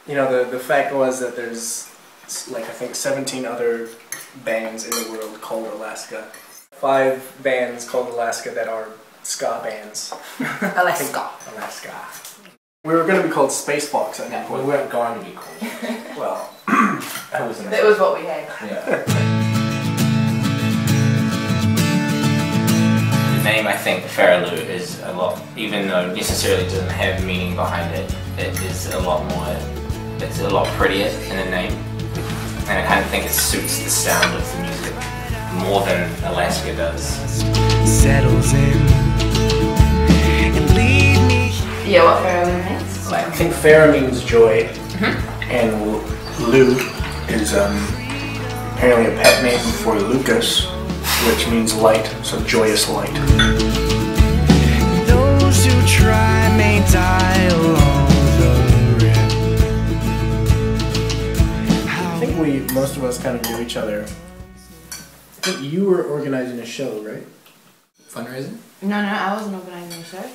You know, the fact was that there's like I think 17 other bands in the world called Alaska. 5 bands called Alaska that are ska bands. Alaska. Alaska. We were going to be called Space Fox at that point. We weren't going to be called. Well, that was what we had. Yeah. The name, I think, Farah Loux is a lot, even though necessarily doesn't have meaning behind it, it is a lot more, it's a lot prettier in a name. And I kind of think it suits the sound of the music more than Alaska does. Settles in and leave me. Yeah, what Farah Loux means? I think Farah means joy, and Loux is apparently a pet name for Lucas, which means light, so Joyous Light. Those who try may die along the rip. I think most of us kind of knew each other. I think you were organizing a show, right? Fundraising? No, I wasn't organising a show.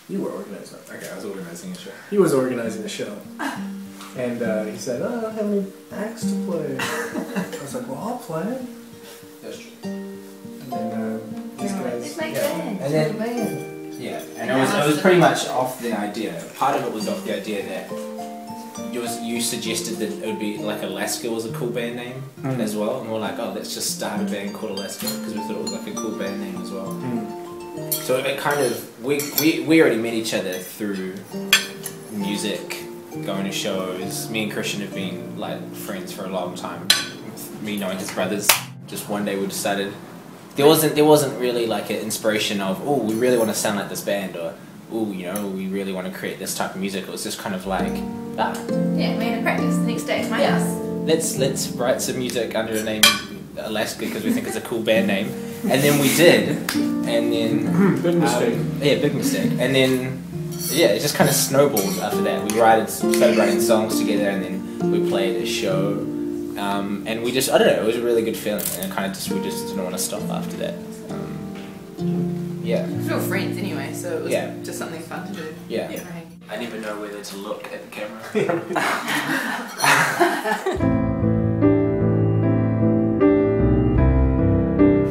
You were organizing it. Okay, I was organizing a show. He was organizing the show. And he said, oh, I don't have any acts to play. I was like, well, I'll play. That's true. And then these guys... Let's make bands. And then, yeah, and it was pretty much off the idea. Part of it was off the idea that you suggested that it would be like Alaska was a cool band name as well, and we're like, oh, let's just start a band called Alaska because we thought it was like a cool band name as well. So it kind of we already met each other through music, going to shows. Me and Christian have been like friends for a long time. Me knowing his brothers. Just one day we decided there wasn't really like an inspiration of, oh, we really want to sound like this band, or oh, you know, we really want to create this type of music. It was just kind of like, yeah, we had a practice the next day at my house. Let's write some music under the name Alaska because we think it's a cool band name, and then we did, and then big mistake. Yeah, big mistake, and then yeah, it just kind of snowballed after that. We started writing songs together, and then we played a show, and we just, I don't know, it was a really good feeling, and kind of we just didn't want to stop after that. Yeah. We were friends anyway, so it was just something fun to do. Yeah. I never know whether to look at the camera.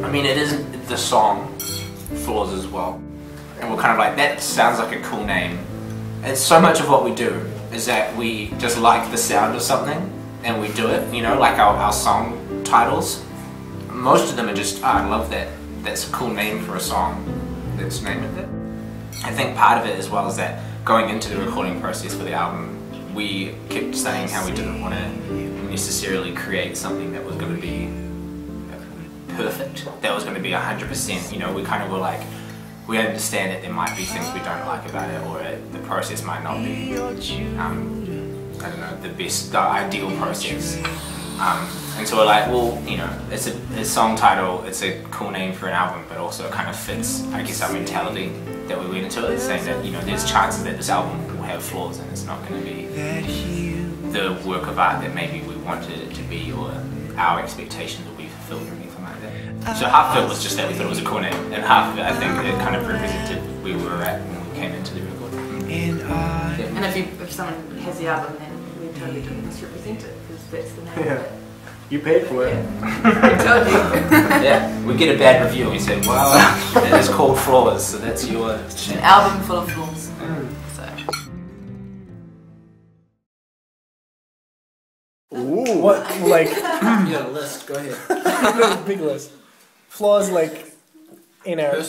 I mean, it isn't the song Flaws as well. And we're kind of like, that sounds like a cool name. And so much of what we do is that we just like the sound of something and we do it, you know, like our song titles. Most of them are just, oh, I love that. That's a cool name for a song. Let's name it that. I think part of it as well is that going into the recording process for the album, we kept saying how we didn't want to necessarily create something that was going to be perfect, that was going to be 100%, you know, we kind of were like, we understand that there might be things we don't like about it, or the process might not be, I don't know, the ideal process. And so we're like, well, you know, it's a song title, it's a cool name for an album, but also it kind of fits, I guess, our mentality that we went into it, saying that, you know, there's chances that this album will have flaws and it's not going to be the work of art that maybe we wanted it to be, or our expectations will be fulfilled or anything like that. So half of it was just that we thought it was a cool name, and half of it, I think, it kind of represented where we were at when we came into the record. And if someone has the album, then we totally don't misrepresent it, because that's the name of it. You paid for it. I told you. Yeah, we get a bad review and we say, well, it is called Flaws, so that's your... An album full of flaws. So. Ooh. What, like... You got a list, go ahead. Big list. Flaws like in our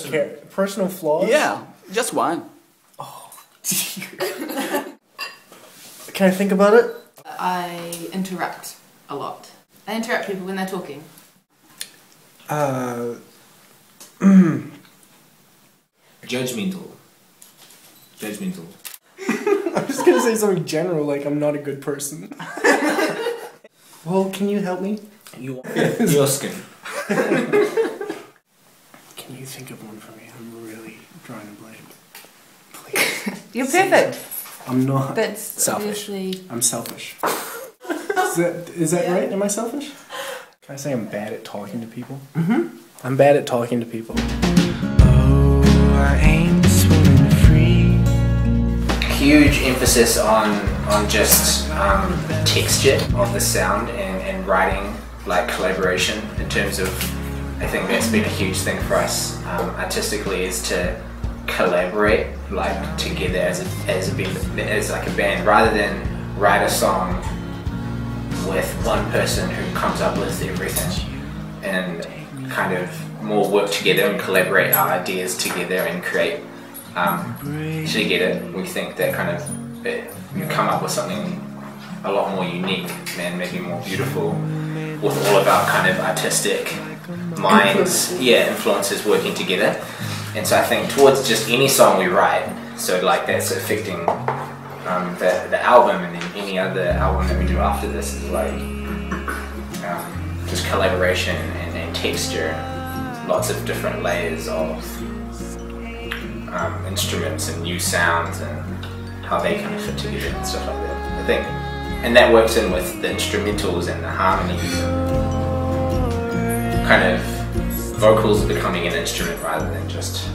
personal flaws? Yeah, just one. Oh. Can I think about it? I interrupt a lot. I interrupt people when they're talking. Judgmental. Judgmental. I'm just gonna say something general, like I'm not a good person. Well, can you help me? Your skin. Can you think of one for me? I'm really drawing a blank. Please. You're perfect. I'm not. That's selfish. Obviously... I'm selfish. Is that right? Am I selfish? Can I say I'm bad at talking to people? Mm-hmm. I'm bad at talking to people. Oh, I ain't swimming free. Huge emphasis on on just texture of the sound and writing, like collaboration in terms of, I think that's been a huge thing for us artistically, is to collaborate like together as like a band, rather than write a song with one person who comes up with everything, and kind of more work together and collaborate our ideas together and create together. We think that kind of you come up with something a lot more unique and maybe more beautiful, with all of our kind of artistic minds, influences working together. And so I think towards just any song we write, so like that's affecting the album, and then any other album that we do after this is like just collaboration and texture, lots of different layers of instruments and new sounds and how they kind of fit together and stuff like that, I think. And that works in with the instrumentals and the harmonies, and kind of vocals becoming an instrument rather than just,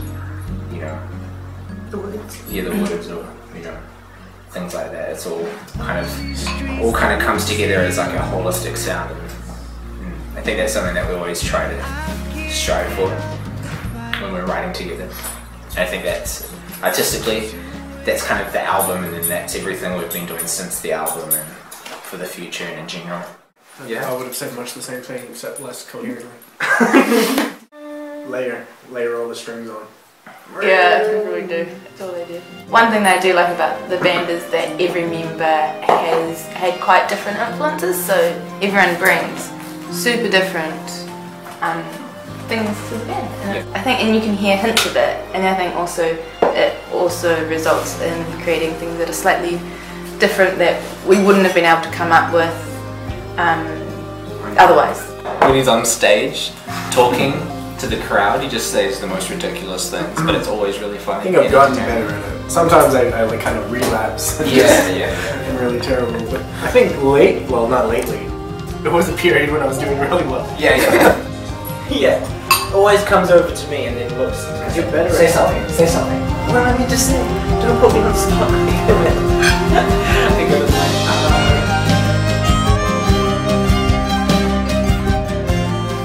you know, The words. the words, or, you know, things like that. It's all kind of comes together as like a holistic sound. And I think that's something that we always try to strive for when we're writing together. And I think that's artistically, that's kind of the album, and then that's everything we've been doing since the album and for the future and in general. Yeah, I would have said much the same thing, except less coherently. layer all the strings on. Yeah, that's what we do. That's all they do. One thing that I do like about the band is that every member has had quite different influences, so everyone brings super different things to the band. And I think, and you can hear hints of it, and I think also it also results in creating things that are slightly different that we wouldn't have been able to come up with otherwise. When he's on stage talking to the crowd, he just says the most ridiculous things, but it's always really funny. I think I've gotten better at it. Sometimes I like kind of relapse. I'm really terrible, but I think not lately. There was a period when I was doing really well. Yeah. Always comes over to me and then looks. Because you're better Say at something. Say something. What do I need to say? Don't put me on the spot.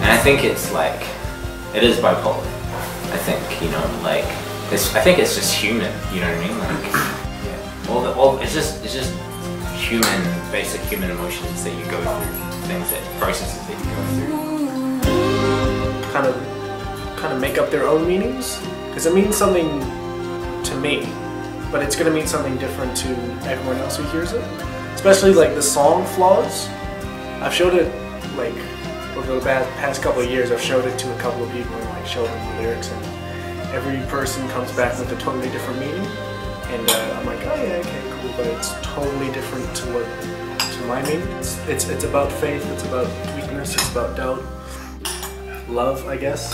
And I think it's like, it is bipolar. I think, you know, like, I think it's just human. You know what I mean? Like, it's just basic human emotions that you go through, things processes that you go through. Kind of make up their own meanings, because it means something to me, but it's going to mean something different to everyone else who hears it. Especially like the song flaws. I've showed it like over the past couple of years. I've showed it to a couple of people and like showed them the lyrics, and every person comes back with a totally different meaning. And I'm like, oh yeah, okay, cool, but it's totally different to my meaning. It's about faith. It's about weakness. It's about doubt. Love, I guess.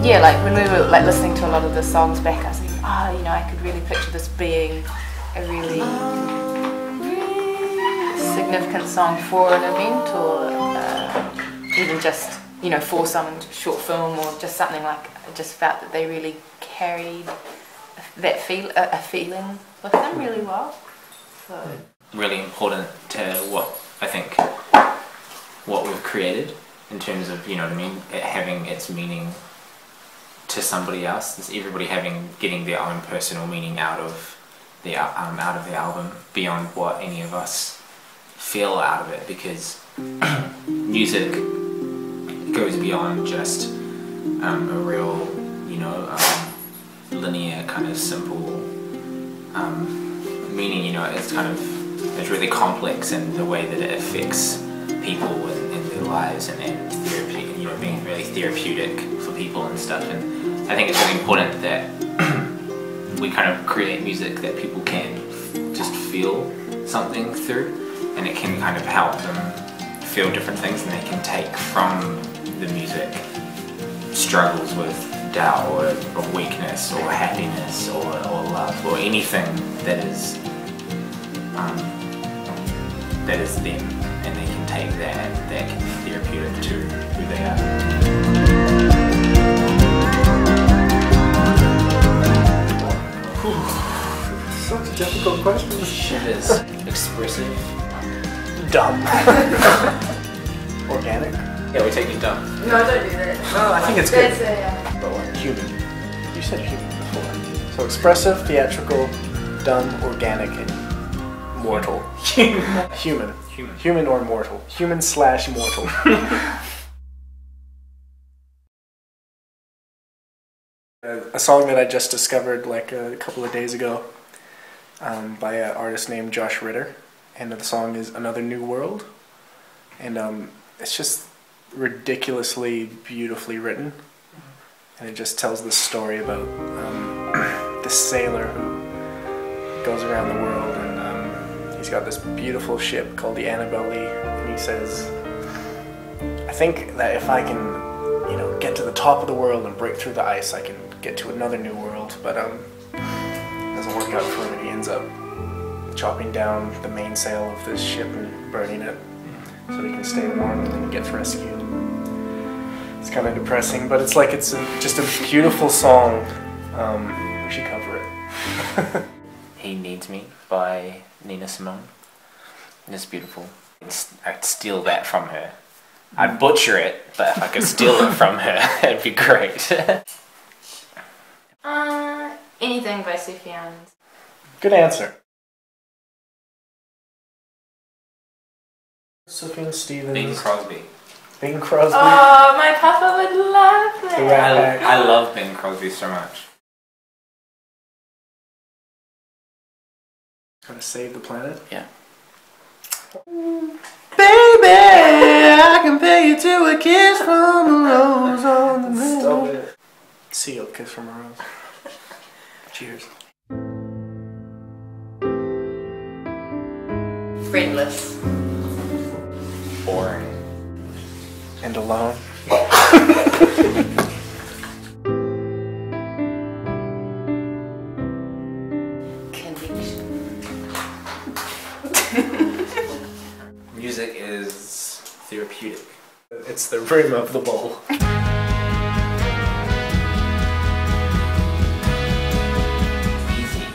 Yeah, like when we were like listening to a lot of the songs back, I was thinking, you know, I could really picture this being a really significant song for an event, or even just, you know, for some short film, or just something like, I just felt that they really carried that a feeling with them really well. So really important to what we've created, in terms of, you know what I mean, it having its meaning to somebody else. It's everybody getting their own personal meaning out of the album, beyond what any of us feel out of it, because music goes beyond just a real, you know, linear kind of simple meaning. You know, it's really complex in the way that it affects people in their lives, and therapy, you know, being really therapeutic for people and stuff. And I think it's really important that we kind of create music that people can just feel something through, and it can kind of help them feel different things, and they can take from the music struggles with doubt or weakness or happiness or love or anything that is them, and they can take that, and that can be therapeutic to who they are. Such a difficult question. Shit is expressive. Dumb. Organic. Yeah, we're taking dumb. No, don't do that. No, I think it's good. That's But what? Human. You said human before. So expressive, theatrical, dumb, organic, and mortal. Human. Human. Human or mortal. Human/mortal. A song that I just discovered like a couple of days ago by an artist named Josh Ritter, and the song is Another New World, and it's just ridiculously beautifully written, and it just tells this story about this sailor who goes around the world, and he's got this beautiful ship called the Annabelle Lee, and he says, I think that if I can, you know, get to the top of the world and break through the ice, I can get to another new world, but it doesn't work out for him, and he ends up chopping down the mainsail of this ship and burning it so he can stay warm, and then he gets rescued. It's kind of depressing, but it's like just a beautiful song. We should cover it. He Needs Me by Nina Simone. And it's beautiful. I'd steal that from her. I'd butcher it, but if I could steal it from her, it'd be great. Anything by Sufjan. Good answer. Sufjan Stevens. Bing Crosby. Bing Crosby. Oh, my papa would love The that. Rat Pack. I love Bing Crosby so much. Trying to save the planet. Yeah. Baby, I compare you to a kiss from a rose on the moon. Stop it. Seal, kiss from a rose. Cheers. Friendless. Boring. And alone. Conviction. Music is therapeutic. It's the rim of the bowl. Easy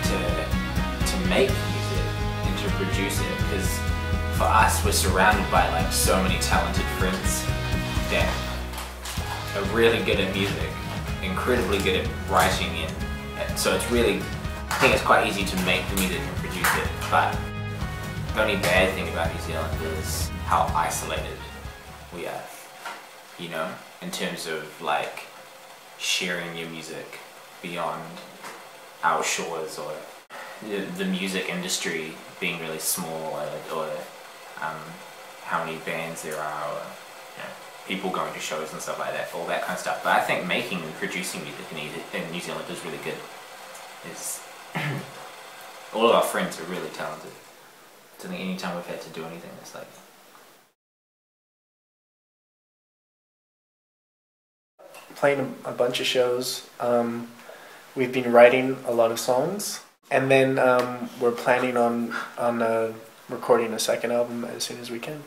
to make music and to produce it, because for us we're surrounded by like so many talented friends that are really good at music, incredibly good at writing it. So it's really, I think it's quite easy to make the music and produce it, but the only bad thing about New Zealand is how isolated we are, you know, in terms of like sharing your music beyond our shores, or the music industry being really small, or how many bands there are, or you know, people going to shows and stuff like that, all that kind of stuff. But I think making and producing music in New Zealand is really good. All of our friends are really talented. I think any time we've had to do anything, it's like playing a bunch of shows. We've been writing a lot of songs, and then we're planning on recording a second album as soon as we can.